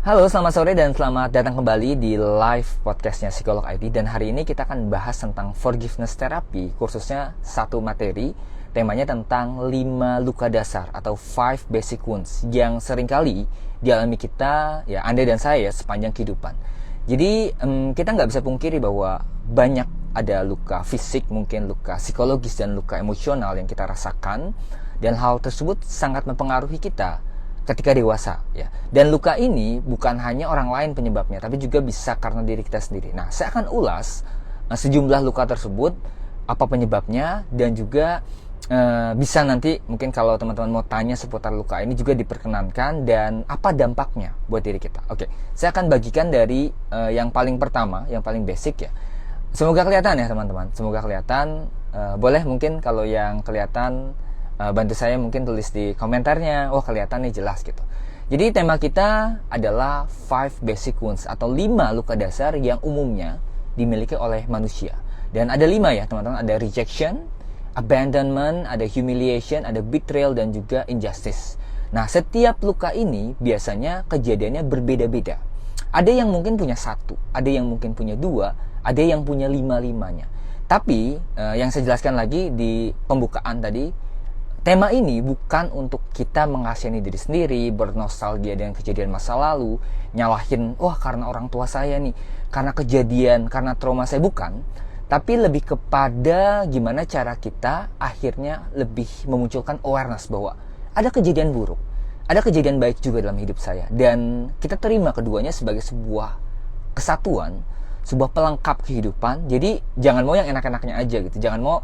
Halo, selamat sore dan selamat datang kembali di live podcastnya Psikolog IT. Dan hari ini kita akan bahas tentang forgiveness therapy, khususnya satu materi, temanya tentang 5 luka dasar atau 5 basic wounds yang seringkali dialami kita, ya Anda dan saya sepanjang kehidupan. Jadi kita nggak bisa pungkiri bahwa banyak ada luka fisik, mungkin luka psikologis dan luka emosional yang kita rasakan, dan hal tersebut sangat mempengaruhi kita ketika dewasa, ya. Dan luka ini bukan hanya orang lain penyebabnya, tapi juga bisa karena diri kita sendiri. Nah, saya akan ulas sejumlah luka tersebut, apa penyebabnya, dan juga bisa nanti mungkin kalau teman-teman mau tanya seputar luka ini juga diperkenankan, dan apa dampaknya buat diri kita. Oke, saya akan bagikan dari yang paling pertama, yang paling basic ya. Semoga kelihatan ya teman-teman, semoga kelihatan. Boleh mungkin kalau yang kelihatan bantu saya mungkin tulis di komentarnya, oh kelihatan nih jelas gitu. Jadi tema kita adalah 5 basic wounds atau 5 luka dasar yang umumnya dimiliki oleh manusia. Dan ada 5 ya teman-teman, ada rejection, abandonment, ada humiliation, ada betrayal, dan juga injustice. Nah, setiap luka ini biasanya kejadiannya berbeda-beda. Ada yang mungkin punya 1, ada yang mungkin punya 2, ada yang punya 5-5-nya. Tapi yang saya jelaskan lagi di pembukaan tadi, tema ini bukan untuk kita mengasihani diri sendiri, bernostalgia dengan kejadian masa lalu, nyalahin, wah karena orang tua saya nih, karena kejadian, karena trauma saya, bukan. Tapi lebih kepada gimana cara kita akhirnya lebih memunculkan awareness bahwa ada kejadian buruk, ada kejadian baik juga dalam hidup saya. Dan kita terima keduanya sebagai sebuah kesatuan, sebuah pelengkap kehidupan. Jadi jangan mau yang enak-enaknya aja gitu, jangan mau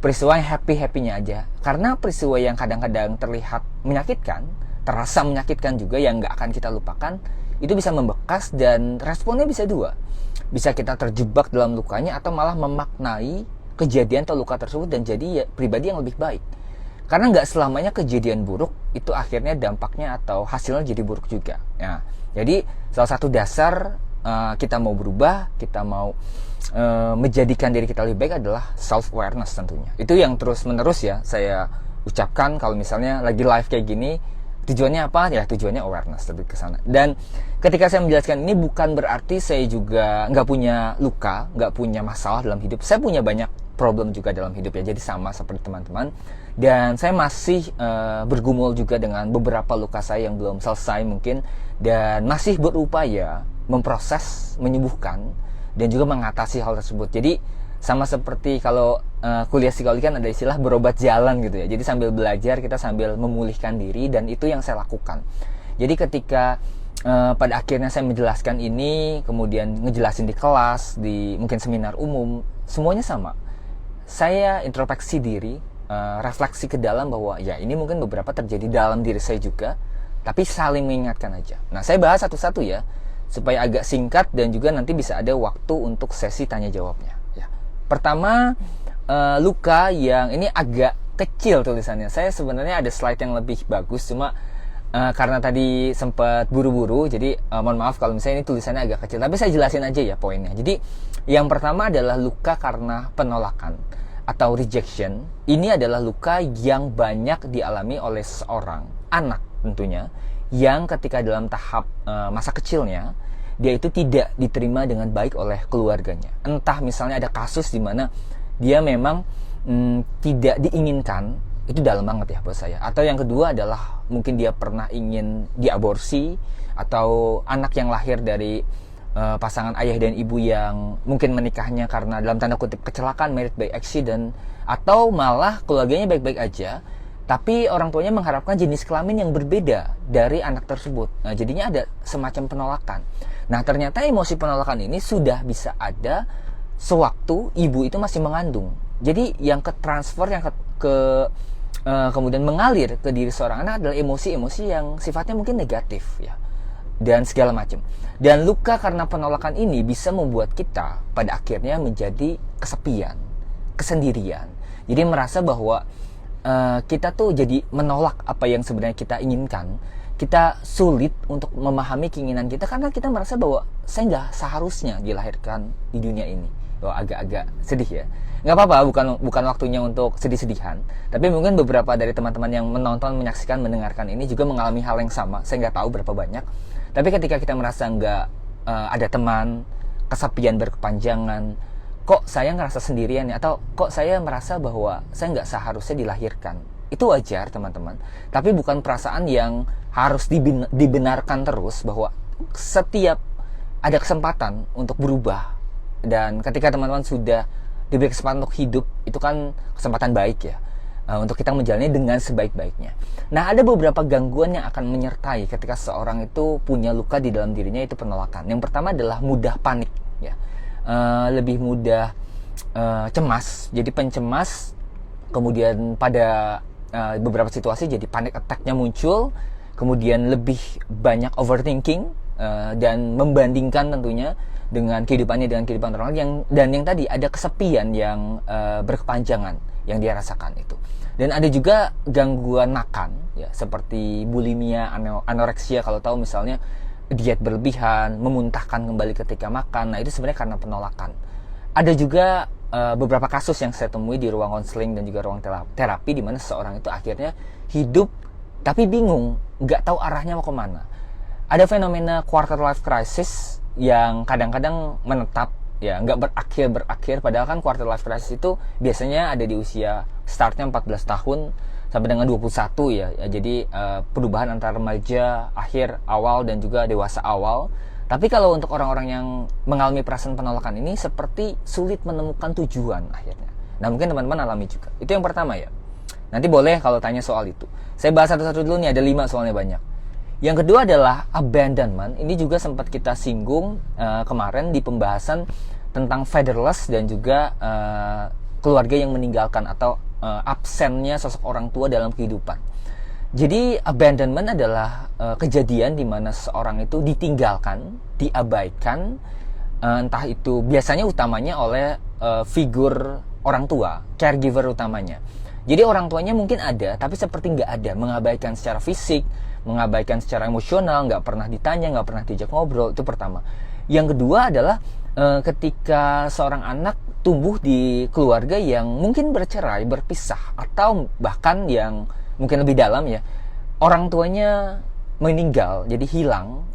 peristiwa yang happy-happynya aja. Karena peristiwa yang kadang-kadang terlihat menyakitkan, terasa menyakitkan juga, yang gak akan kita lupakan, itu bisa membekas dan responnya bisa 2. Bisa kita terjebak dalam lukanya atau malah memaknai kejadian atau luka tersebut dan jadi ya, pribadi yang lebih baik. Karena gak selamanya kejadian buruk itu akhirnya dampaknya atau hasilnya jadi buruk juga. Ya, jadi salah satu dasar kita mau berubah, kita mau menjadikan diri kita lebih baik adalah self-awareness tentunya. Itu yang terus-menerus ya saya ucapkan kalau misalnya lagi live kayak gini. Tujuannya apa? Ya tujuannya awareness, lebih ke sana. Dan ketika saya menjelaskan ini bukan berarti saya juga nggak punya luka, nggak punya masalah dalam hidup. Saya punya banyak problem juga dalam hidup ya, jadi sama seperti teman-teman. Dan saya masih bergumul juga dengan beberapa luka saya yang belum selesai mungkin, dan masih berupaya memproses, menyembuhkan, dan juga mengatasi hal tersebut. Jadi sama seperti kalau kuliah psikologi kan ada istilah berobat jalan gitu ya. Jadi sambil belajar kita sambil memulihkan diri, dan itu yang saya lakukan. Jadi ketika pada akhirnya saya menjelaskan ini, kemudian ngejelasin di kelas, di mungkin seminar umum, semuanya sama. Saya introspeksi diri, refleksi ke dalam bahwa ya ini mungkin beberapa terjadi dalam diri saya juga, tapi saling mengingatkan aja. Nah, saya bahas satu-satu ya, supaya agak singkat dan juga nanti bisa ada waktu untuk sesi tanya jawabnya. Ya. Pertama, luka yang ini agak kecil tulisannya. Saya sebenarnya ada slide yang lebih bagus, cuma karena tadi sempat buru-buru, jadi mohon maaf kalau misalnya ini tulisannya agak kecil. Tapi saya jelasin aja ya poinnya. Jadi yang pertama adalah luka karena penolakan atau rejection. Ini adalah luka yang banyak dialami oleh seorang anak tentunya, yang ketika dalam tahap masa kecilnya dia itu tidak diterima dengan baik oleh keluarganya. Entah misalnya ada kasus di mana dia memang tidak diinginkan, itu dalam banget ya buat saya. Atau yang kedua adalah mungkin dia pernah ingin diaborsi, atau anak yang lahir dari pasangan ayah dan ibu yang mungkin menikahnya karena dalam tanda kutip kecelakaan, married by accident, atau malah keluarganya baik-baik aja, tapi orang tuanya mengharapkan jenis kelamin yang berbeda dari anak tersebut. Nah, jadinya ada semacam penolakan. Nah, ternyata emosi penolakan ini sudah bisa ada sewaktu ibu itu masih mengandung. Jadi yang ke-transfer, yang kemudian mengalir ke diri seorang anak adalah emosi-emosi yang sifatnya mungkin negatif ya, dan segala macam. Dan luka karena penolakan ini bisa membuat kita pada akhirnya menjadi kesepian, kesendirian. Jadi merasa bahwa kita tuh jadi menolak apa yang sebenarnya kita inginkan. Kita sulit untuk memahami keinginan kita karena kita merasa bahwa saya nggak seharusnya dilahirkan di dunia ini. Agak-agak sedih ya. Nggak apa-apa, bukan waktunya untuk sedih-sedihan. Tapi mungkin beberapa dari teman-teman yang menonton, menyaksikan, mendengarkan ini juga mengalami hal yang sama. Saya nggak tahu berapa banyak. Tapi ketika kita merasa nggak ada teman, kesepian berkepanjangan, kok saya ngerasa sendirian ya, atau kok saya merasa bahwa saya nggak seharusnya dilahirkan, itu wajar teman-teman. Tapi bukan perasaan yang harus dibenarkan terus, bahwa setiap ada kesempatan untuk berubah. Dan ketika teman-teman sudah diberi kesempatan untuk hidup, itu kan kesempatan baik ya, untuk kita menjalani dengan sebaik-baiknya. Nah, ada beberapa gangguan yang akan menyertai ketika seorang itu punya luka di dalam dirinya, itu penolakan. Yang pertama adalah mudah panik ya, lebih mudah cemas, jadi pencemas. Kemudian pada beberapa situasi jadi panic attack-nya muncul, kemudian lebih banyak overthinking, dan membandingkan tentunya dengan kehidupannya dengan kehidupan orang lain, dan yang tadi ada kesepian yang berkepanjangan yang dia rasakan itu. Dan ada juga gangguan makan ya, seperti bulimia, anoreksia, kalau tahu misalnya diet berlebihan, memuntahkan kembali ketika makan. Nah, itu sebenarnya karena penolakan. Ada juga beberapa kasus yang saya temui di ruang konseling dan juga ruang terapi, di mana seseorang itu akhirnya hidup tapi bingung, nggak tahu arahnya mau kemana. Ada fenomena quarter life crisis yang kadang-kadang menetap ya, nggak berakhir, padahal kan quarter life crisis itu biasanya ada di usia startnya 14 tahun sampai dengan 21 ya. Jadi perubahan antara remaja akhir awal dan juga dewasa awal. Tapi kalau untuk orang-orang yang mengalami perasaan penolakan ini, seperti sulit menemukan tujuan akhirnya. Nah, mungkin teman-teman alami juga. Itu yang pertama ya. Nanti boleh kalau tanya soal itu. Saya bahas satu-satu dulu nih, ada 5 soalnya banyak. Yang kedua adalah abandonment. Ini juga sempat kita singgung kemarin di pembahasan tentang fatherless dan juga keluarga yang meninggalkan atau absennya sosok orang tua dalam kehidupan. Jadi abandonment adalah kejadian di mana seorang itu ditinggalkan, diabaikan, entah itu biasanya utamanya oleh figur orang tua, caregiver utamanya. Jadi orang tuanya mungkin ada, tapi seperti nggak ada, mengabaikan secara fisik, mengabaikan secara emosional, nggak pernah ditanya, nggak pernah diajak ngobrol. Itu pertama. Yang kedua adalah ketika seorang anak tumbuh di keluarga yang mungkin bercerai, berpisah, atau bahkan yang mungkin lebih dalam ya, orang tuanya meninggal, jadi hilang,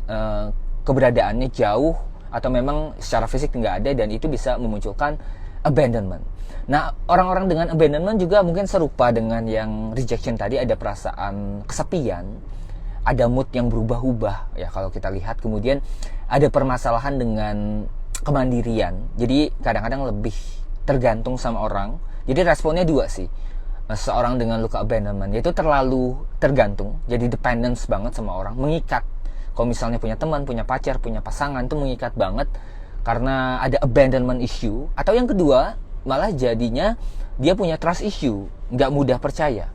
keberadaannya jauh, atau memang secara fisik nggak ada, dan itu bisa memunculkan abandonment. Nah, orang-orang dengan abandonment juga mungkin serupa dengan yang rejection tadi, ada perasaan kesepian, ada mood yang berubah-ubah ya kalau kita lihat. Kemudian ada permasalahan dengan kemandirian, jadi kadang-kadang lebih tergantung sama orang. Jadi responnya dua sih, seorang dengan luka abandonment yaitu terlalu tergantung, jadi dependence banget sama orang, mengikat. Kalau misalnya punya teman, punya pacar, punya pasangan, itu mengikat banget karena ada abandonment issue. Atau yang kedua, malah jadinya dia punya trust issue, nggak mudah percaya.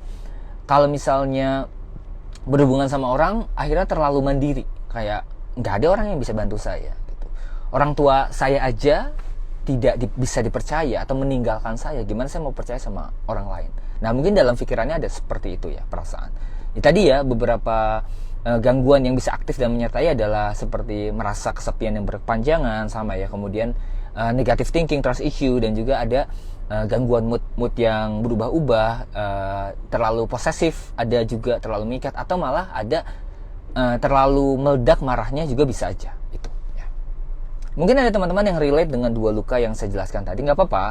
Kalau misalnya berhubungan sama orang, akhirnya terlalu mandiri, kayak nggak ada orang yang bisa bantu saya gitu. Orang tua saya aja tidak bisa dipercaya atau meninggalkan saya, gimana saya mau percaya sama orang lain. Nah, mungkin dalam pikirannya ada seperti itu ya, perasaan. Tadi ya, beberapa gangguan yang bisa aktif dan menyertai adalah seperti merasa kesepian yang berkepanjangan, sama ya, kemudian negative thinking, trust issue, dan juga ada gangguan mood yang berubah-ubah, terlalu posesif, ada juga terlalu mengikat, atau malah ada terlalu meledak marahnya juga bisa aja itu ya. Mungkin ada teman-teman yang relate dengan dua luka yang saya jelaskan tadi, nggak apa-apa.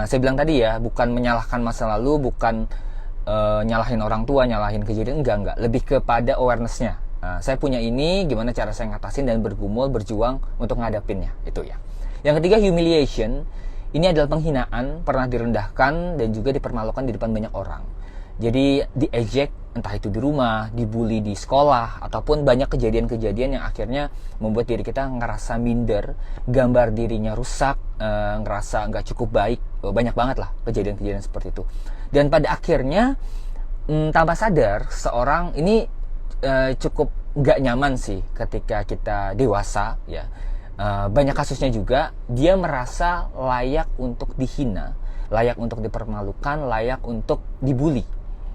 Saya bilang tadi ya, bukan menyalahkan masa lalu, bukan nyalahin orang tua, nyalahin kejadian, enggak, lebih kepada awareness-nya. Saya punya ini, gimana cara saya ngatasin dan bergumul, berjuang untuk ngadapinnya, itu ya. Yang ketiga, humiliation. Ini adalah penghinaan, pernah direndahkan dan juga dipermalukan di depan banyak orang. Jadi diejek, entah itu di rumah, dibully di sekolah, ataupun banyak kejadian-kejadian yang akhirnya membuat diri kita ngerasa minder, gambar dirinya rusak, ngerasa nggak cukup baik. Banyak banget lah kejadian-kejadian seperti itu. Dan pada akhirnya tanpa sadar, seorang ini cukup nggak nyaman sih ketika kita dewasa ya. Banyak kasusnya juga dia merasa layak untuk dihina, layak untuk dipermalukan, layak untuk dibully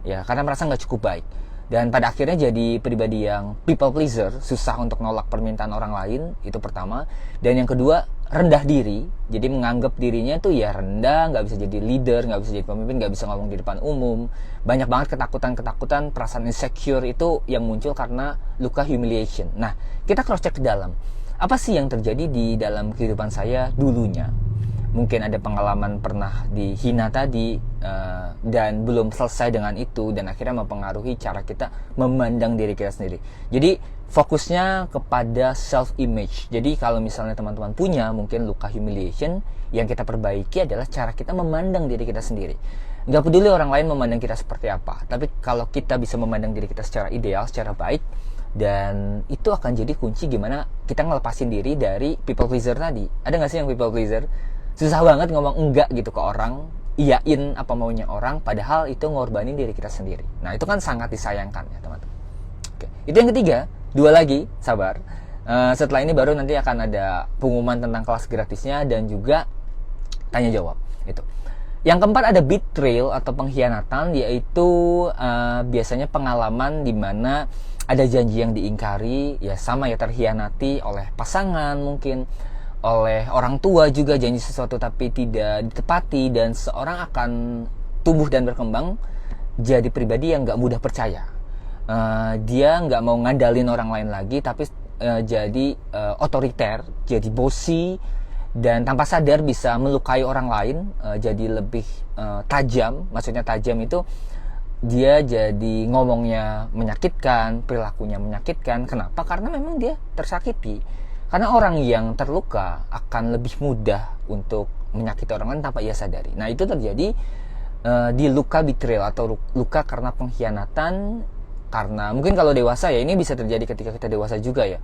ya, karena merasa nggak cukup baik. Dan pada akhirnya jadi pribadi yang people pleaser, susah untuk nolak permintaan orang lain, itu pertama. Dan yang kedua, rendah diri, jadi menganggap dirinya tuh ya rendah, nggak bisa jadi leader, nggak bisa jadi pemimpin, nggak bisa ngomong di depan umum. Banyak banget ketakutan, perasaan insecure itu yang muncul karena luka humiliation. Nah, kita cross check ke dalam. Apa sih yang terjadi di dalam kehidupan saya dulunya? Mungkin ada pengalaman pernah dihina tadi, dan belum selesai dengan itu, dan akhirnya mempengaruhi cara kita memandang diri kita sendiri. Jadi fokusnya kepada self image. Jadi kalau misalnya teman-teman punya mungkin luka humiliation, yang kita perbaiki adalah cara kita memandang diri kita sendiri. Nggak peduli orang lain memandang kita seperti apa, tapi kalau kita bisa memandang diri kita secara ideal, secara baik, dan itu akan jadi kunci gimana kita ngelepasin diri dari people pleaser tadi. Ada nggak sih yang people pleaser? Susah banget ngomong enggak gitu ke orang, iyain apa maunya orang, padahal itu ngorbanin diri kita sendiri. Nah, itu kan sangat disayangkan ya teman-teman. Oke. Itu yang ketiga, 2 lagi, sabar. Setelah ini baru nanti akan ada pengumuman tentang kelas gratisnya dan juga tanya jawab. Itu. Yang keempat ada betrayal atau pengkhianatan, yaitu biasanya pengalaman di mana ada janji yang diingkari, ya sama ya, terkhianati oleh pasangan mungkin, oleh orang tua juga, janji sesuatu tapi tidak ditepati, dan seorang akan tumbuh dan berkembang jadi pribadi yang gak mudah percaya. Dia gak mau ngandalin orang lain lagi, tapi jadi otoriter, jadi bossy, dan tanpa sadar bisa melukai orang lain, jadi lebih tajam. Maksudnya tajam itu dia jadi ngomongnya menyakitkan, perilakunya menyakitkan. Kenapa? Karena memang dia tersakiti. Karena orang yang terluka akan lebih mudah untuk menyakiti orang lain tanpa ia sadari. Nah, itu terjadi di luka betrayal atau luka karena pengkhianatan. Karena mungkin kalau dewasa ya, ini bisa terjadi ketika kita dewasa juga ya.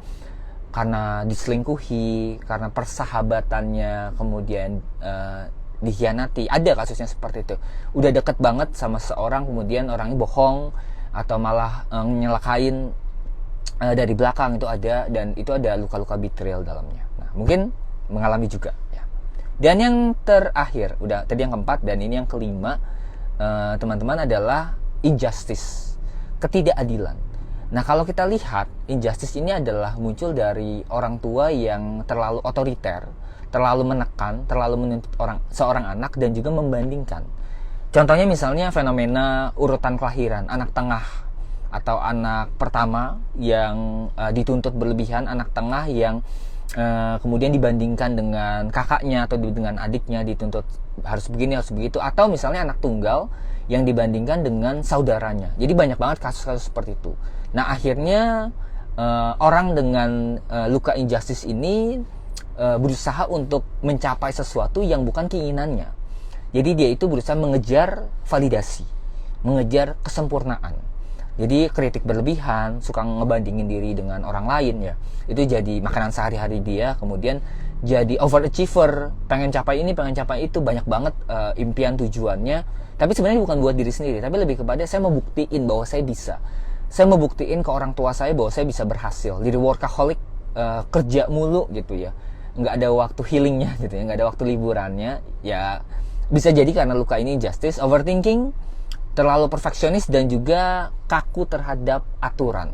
Karena diselingkuhi, karena persahabatannya kemudian dikhianati. Ada kasusnya seperti itu. Udah deket banget sama seorang, kemudian orangnya bohong atau malah nyelakain dari belakang, itu ada, dan itu ada luka-luka betrayal dalamnya. Nah, mungkin mengalami juga ya. Dan yang terakhir, udah tadi yang keempat, dan ini yang kelima, teman-teman, adalah injustice, ketidakadilan. Nah, kalau kita lihat, injustice ini adalah muncul dari orang tua yang terlalu otoriter, terlalu menekan, terlalu menuntut seorang anak, dan juga membandingkan. Contohnya misalnya fenomena urutan kelahiran, anak tengah atau anak pertama yang dituntut berlebihan, anak tengah yang kemudian dibandingkan dengan kakaknya atau dengan adiknya, dituntut harus begini, harus begitu. Atau misalnya anak tunggal yang dibandingkan dengan saudaranya. Jadi banyak banget kasus-kasus seperti itu. Nah, akhirnya orang dengan luka injustice ini berusaha untuk mencapai sesuatu yang bukan keinginannya. Jadi dia itu berusaha mengejar validasi, mengejar kesempurnaan. Jadi kritik berlebihan, suka ngebandingin diri dengan orang lain ya. Itu jadi makanan sehari-hari dia. Kemudian jadi overachiever, pengen capai ini, pengen capai itu, banyak banget impian tujuannya. Tapi sebenarnya bukan buat diri sendiri, tapi lebih kepada saya mau buktiin bahwa saya bisa. Saya mau buktiin ke orang tua saya bahwa saya bisa berhasil. Jadi workaholic, kerja mulu gitu ya. Nggak ada waktu healingnya gitu ya, nggak ada waktu liburannya. Ya bisa jadi karena luka ini injustice, overthinking, terlalu perfeksionis, dan juga kaku terhadap aturan.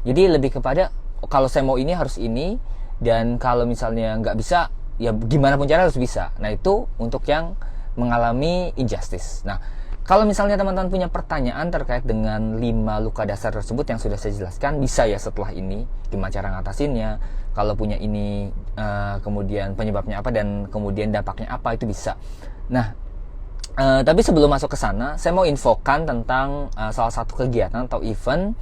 Jadi lebih kepada kalau saya mau ini harus ini, dan kalau misalnya nggak bisa ya gimana pun cara harus bisa. Nah, itu untuk yang mengalami injustice. Nah, kalau misalnya teman-teman punya pertanyaan terkait dengan 5 luka dasar tersebut yang sudah saya jelaskan, bisa ya setelah ini gimana cara ngatasinnya. Kalau punya ini kemudian penyebabnya apa dan kemudian dampaknya apa, itu bisa. Nah, tapi sebelum masuk ke sana, saya mau infokan tentang salah satu kegiatan atau event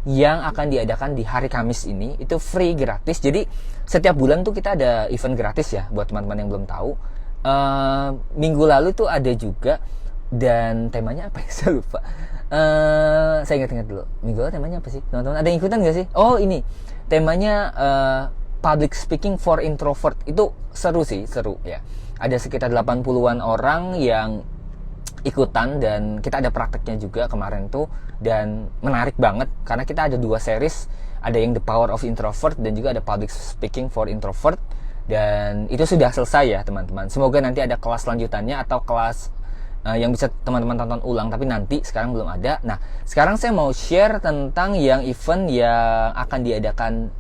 yang akan diadakan di hari Kamis ini. Itu free, gratis. Jadi setiap bulan tuh kita ada event gratis ya, buat teman-teman yang belum tahu. Minggu lalu tuh ada juga, dan temanya apa ya, saya lupa. Saya ingat-ingat dulu. Minggu lalu temanya apa sih, teman-teman? Ada yang ikutan gak sih? Oh, ini temanya public speaking for introvert. Itu seru sih, seru ya. Ada sekitar 80-an orang yang ikutan, dan kita ada prakteknya juga kemarin tuh, dan menarik banget karena kita ada 2 series, ada yang The Power of Introvert dan juga ada Public Speaking for Introvert, dan itu sudah selesai ya teman-teman. Semoga nanti ada kelas lanjutannya atau kelas yang bisa teman-teman tonton ulang, tapi nanti, sekarang belum ada. Nah, sekarang saya mau share tentang yang event yang akan diadakan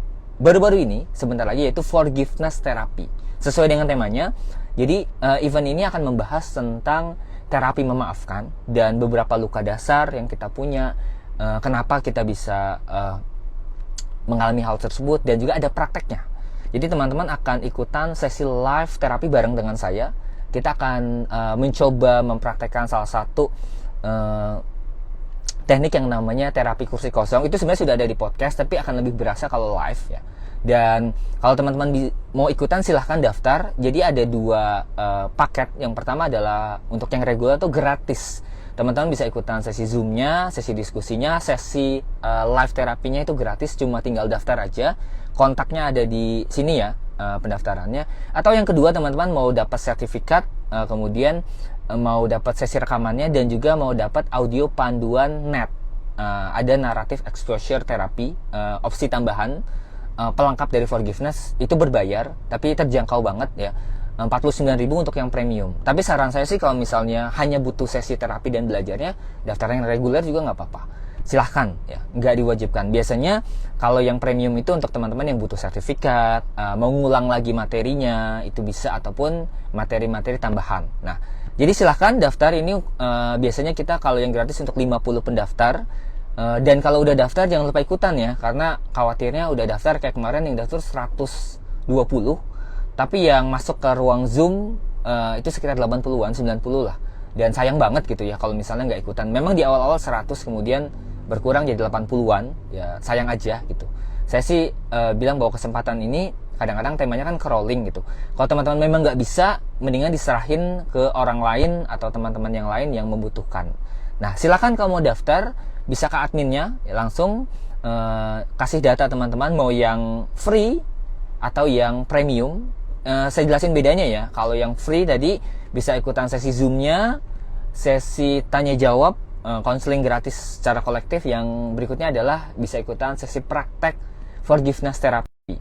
baru-baru ini, sebentar lagi, yaitu forgiveness therapy. Sesuai dengan temanya, jadi event ini akan membahas tentang terapi memaafkan dan beberapa luka dasar yang kita punya, kenapa kita bisa mengalami hal tersebut, dan juga ada prakteknya. Jadi teman-teman akan ikutan sesi live terapi bareng dengan saya. Kita akan mencoba mempraktekkan salah satu teknik yang namanya terapi kursi kosong. Itu sebenarnya sudah ada di podcast, tapi akan lebih berasa kalau live ya. Dan kalau teman-teman mau ikutan, silahkan daftar. Jadi ada 2 paket. Yang pertama adalah untuk yang reguler itu gratis. Teman-teman bisa ikutan sesi Zoom-nya, sesi diskusinya, sesi live terapinya itu gratis, cuma tinggal daftar aja. Kontaknya ada di sini ya, pendaftarannya. Atau yang kedua, teman-teman mau dapat sertifikat, kemudian mau dapat sesi rekamannya, dan juga mau dapat audio panduan net. Ada naratif exposure terapi, opsi tambahan, pelengkap dari forgiveness, itu berbayar, tapi terjangkau banget ya. 49.000 untuk yang premium. Tapi saran saya sih kalau misalnya hanya butuh sesi terapi dan belajarnya, daftar yang reguler juga nggak apa-apa. Silahkan ya, nggak diwajibkan. Biasanya kalau yang premium itu untuk teman-teman yang butuh sertifikat, mau ngulang lagi materinya, itu bisa, ataupun materi-materi tambahan. Nah, jadi silahkan daftar ini. Biasanya kita kalau yang gratis untuk 50 pendaftar. Dan kalau udah daftar jangan lupa ikutan ya, karena khawatirnya udah daftar kayak kemarin yang daftar 120, tapi yang masuk ke ruang Zoom itu sekitar 80-an, 90 lah. Dan sayang banget gitu ya kalau misalnya nggak ikutan. Memang di awal-awal 100, kemudian berkurang jadi 80-an, ya sayang aja gitu. Saya sih bilang bahwa kesempatan ini kadang-kadang temanya kan crawling gitu. Kalau teman-teman memang nggak bisa, mendingan diserahin ke orang lain atau teman-teman yang lain yang membutuhkan. Nah, silakan kalau mau daftar, bisa ke adminnya ya, langsung kasih data teman-teman mau yang free atau yang premium. Saya jelasin bedanya ya. Kalau yang free tadi bisa ikutan sesi Zoom-nya, sesi tanya jawab, konseling gratis secara kolektif. Yang berikutnya adalah bisa ikutan sesi praktek forgiveness therapy.